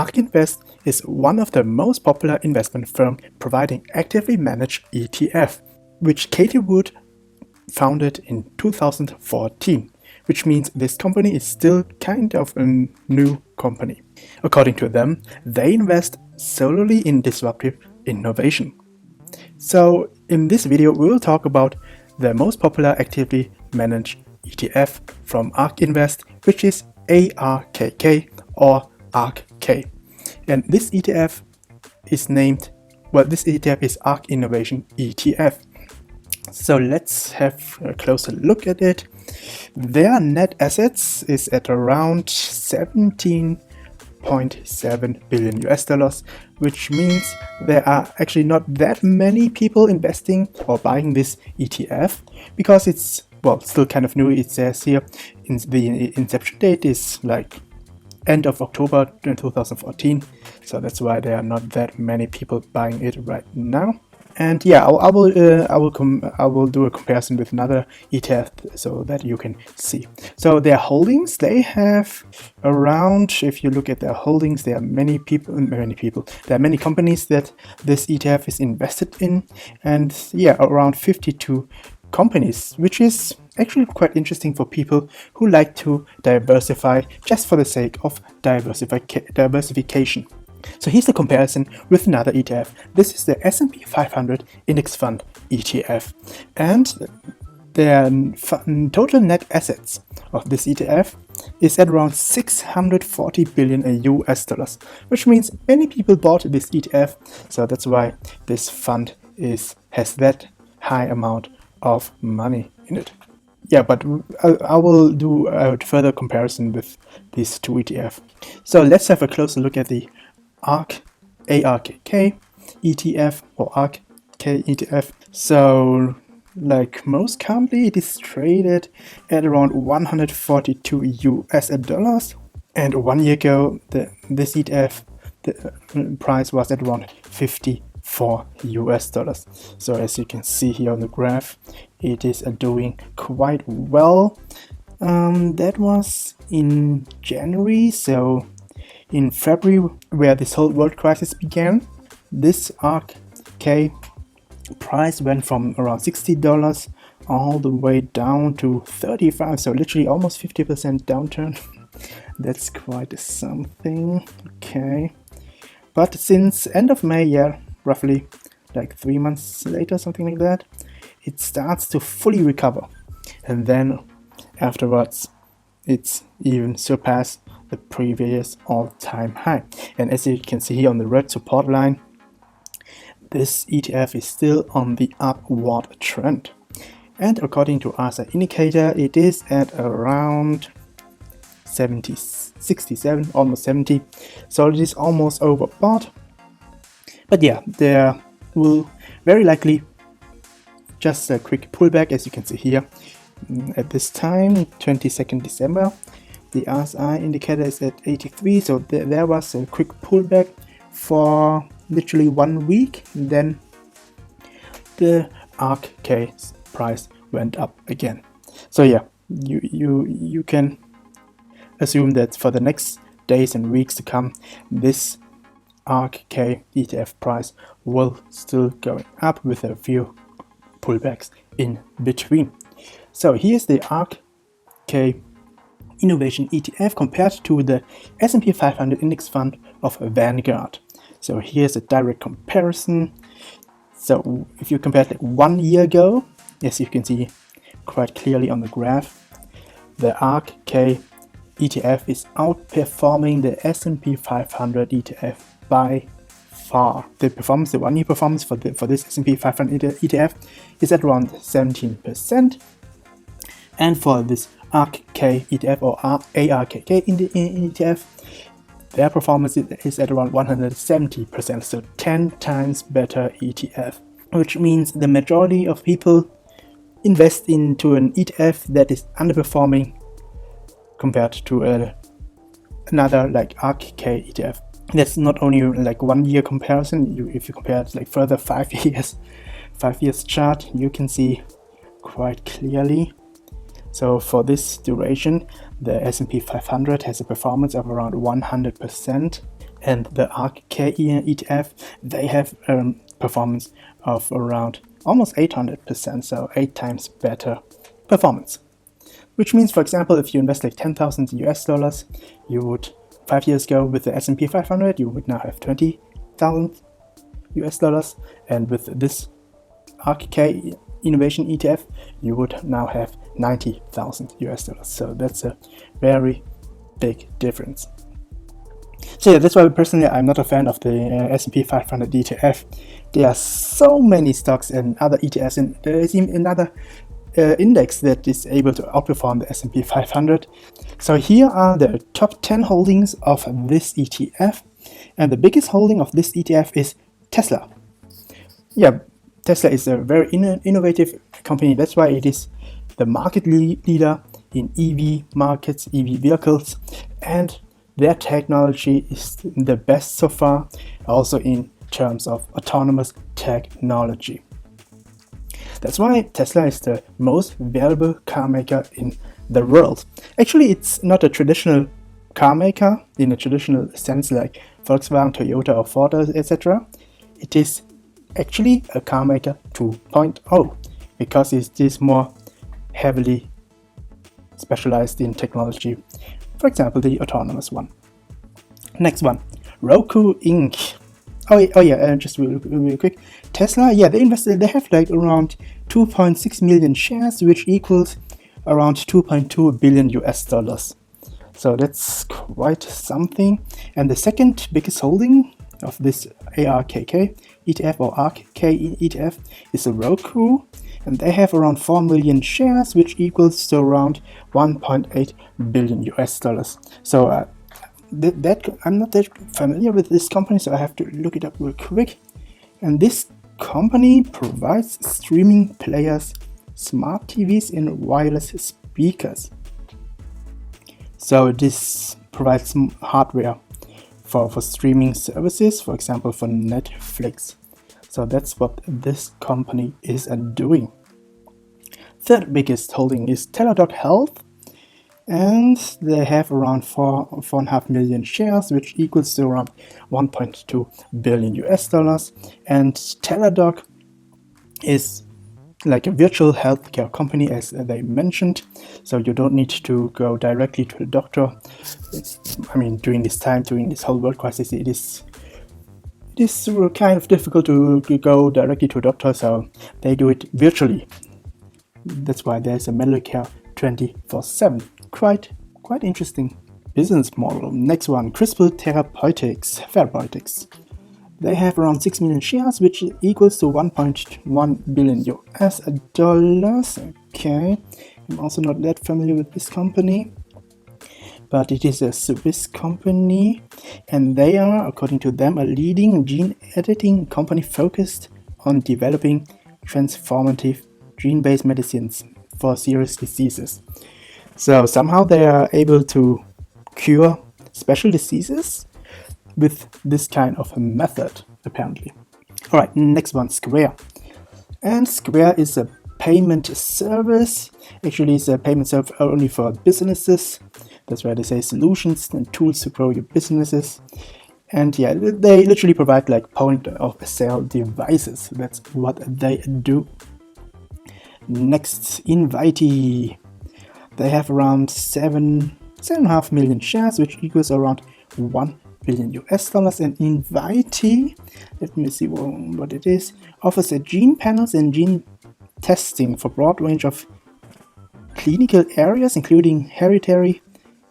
ARK Invest is one of the most popular investment firms providing actively managed ETF, which Cathie Wood founded in 2014, which means this company is still kind of a new company. According to them, they invest solely in disruptive innovation. So in this video, we will talk about the most popular actively managed ETF from ARK Invest, which is ARKK or ARKK. And this ETF is this ETF is ARK Innovation ETF. So let's have a closer look at it. Their net assets is at around 17.7 billion US dollars, which means there are actually not that many people investing or buying this ETF because it's, well, still kind of new. It says here the inception date is like end of October 2014, so that's why there are not that many people buying it right now. And yeah, I will do a comparison with another ETF so that you can see. So their holdings, they have around, if you look at their holdings, there are many companies that this ETF is invested in, and yeah, around 52 companies, which is actually quite interesting for people who like to diversify just for the sake of diversification. So here's the comparison with another ETF. This is the S&P 500 Index Fund Etf, and their total net assets of this ETF is at around 640 billion US dollars, which means many people bought this ETF, so that's why this fund has that high amount of money in it. Yeah, but I will do a further comparison with these two ETF. So let's have a closer look at the ARKK ETF or ARKK ETF. So like most currently it is traded at around 142 US dollars, and 1 year ago this ETF, the price was at around 54 US dollars. So as you can see here on the graph, it is doing quite well. That was in January, so in February, where this whole world crisis began, this ARKK price went from around $60 all the way down to 35, so literally almost 50% downturn. That's quite something. Okay, but since end of May, yeah, roughly like 3 months later, something like that, it starts to fully recover, and then afterwards it's even surpassed the previous all-time high. And as you can see here on the red support line, this ETF is still on the upward trend, and according to RSI indicator, it is at around 67, almost 70, so it is almost overbought. But yeah, there will very likely just a quick pullback, as you can see here. At this time, 22nd December, the RSI indicator is at 83, so there was a quick pullback for literally 1 week. Then the ARKK price went up again. So yeah, you can assume that for the next days and weeks to come, this ARKK ETF price will still going up with a few pullbacks in between. So here's the ARKK Innovation ETF compared to the S&P 500 Index Fund of Vanguard. So here's a direct comparison. So if you compare like 1 year ago, as you can see quite clearly on the graph, the ARKK ETF is outperforming the S&P 500 ETF by far. The 1 year performance for this S&P 500 ETF is at around 17%. And for this ARKK ETF or ARKK ETF, their performance is at around 170%, so 10 times better ETF, which means the majority of people invest into an ETF that is underperforming compared to another like ARKK ETF. That's not only like 1 year comparison. If you compare it like further 5 years chart, you can see quite clearly. So for this duration, the S&P 500 has a performance of around 100%. and the ARK ETF, they have performance of around almost 800%, so 8 times better performance. Which means, for example, if you invest like $10,000, you would 5 years ago with the S&P 500, you would now have $20,000, and with this ARK Innovation ETF, you would now have $90,000. So that's a very big difference. So yeah, that's why personally I'm not a fan of the S&P 500 ETF. There are so many stocks and other ETFs, and there is even another index that is able to outperform the S&P 500. So here are the top 10 holdings of this ETF, and the biggest holding of this ETF is Tesla. Yeah, Tesla is a very innovative company. That's why it is the market leader in EV markets, EV vehicles, and their technology is the best so far, also in terms of autonomous technology. That's why Tesla is the most valuable car maker in the world. Actually, it's not a traditional car maker in a traditional sense like Volkswagen, Toyota, or Ford, etc. It is actually a car maker 2.0 because it is more heavily specialized in technology. For example, the autonomous one. Next one, Roku Inc. Oh yeah, just real quick. Tesla, yeah, they have like around 2.6 million shares, which equals around $2.2 billion. So that's quite something. And the second biggest holding of this ARK ETF or ARK ETF is a Roku, and they have around 4 million shares, which equals to around $1.8 billion. So that I'm not that familiar with this company, so I have to look it up real quick. And this company provides streaming players, smart TVs, and wireless speakers. So this provides some hardware for streaming services, for example for Netflix. So that's what this company is doing. Third biggest holding is Teledog Health, and they have around 4.5 million shares, which equals to around $1.2 billion. And Teledog is like a virtual healthcare company, as they mentioned, so you don't need to go directly to the doctor. I mean, during this whole world crisis, it is kind of difficult to go directly to a doctor, so they do it virtually. That's why there's a medical care 24/7. Quite interesting business model. Next one, CRISPR Therapeutics. They have around 6 million shares, which equals to $1.1 billion. Okay, I'm also not that familiar with this company, but it is a Swiss company, and they are, according to them, a leading gene editing company focused on developing transformative gene-based medicines for serious diseases. So somehow they are able to cure special diseases with this kind of a method, apparently. Alright, next one, Square. And Square is a payment service. Actually, it's a payment service only for businesses. That's why they say solutions and tools to grow your businesses. And yeah, they literally provide like point of sale devices. That's what they do. Next, Invitee. They have around 7.5 million shares, which equals around $1 billion. And Invitee, let me see what it is, offers a gene panels and gene testing for a broad range of clinical areas, including hereditary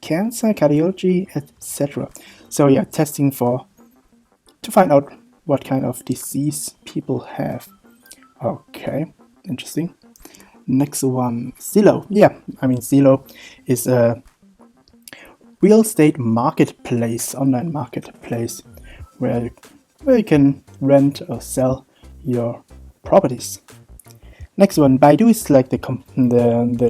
cancer, cardiology, etc. So yeah, testing to find out what kind of disease people have. Okay, interesting. Next one, Zillow. Yeah, I mean, Zillow is a real estate marketplace, online marketplace, where you can rent or sell your properties. Next one, Baidu is like the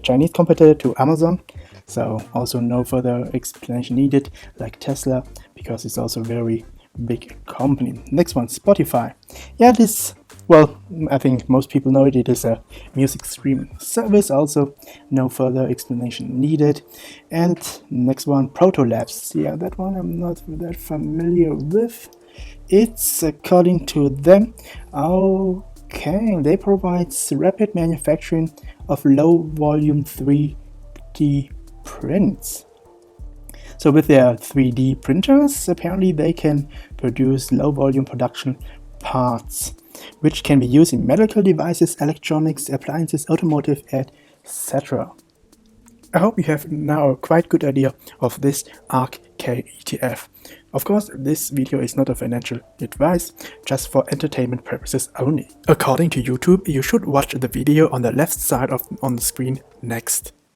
Chinese competitor to Amazon, so also no further explanation needed, like Tesla, because it's also a very big company. Next one, Spotify. Yeah, this Well, I think most people know it. It is a music streaming service. Also, no further explanation needed. And next one, Proto Labs. Yeah, that one I'm not that familiar with. It's, according to them, okay, they provide rapid manufacturing of low volume 3D prints. So with their 3D printers, apparently they can produce low volume production parts, which can be used in medical devices, electronics, appliances, automotive, etc. I hope you have now a quite good idea of this ARK ETF. Of course, this video is not a financial advice, just for entertainment purposes only. According to YouTube, you should watch the video on the left side on the screen next.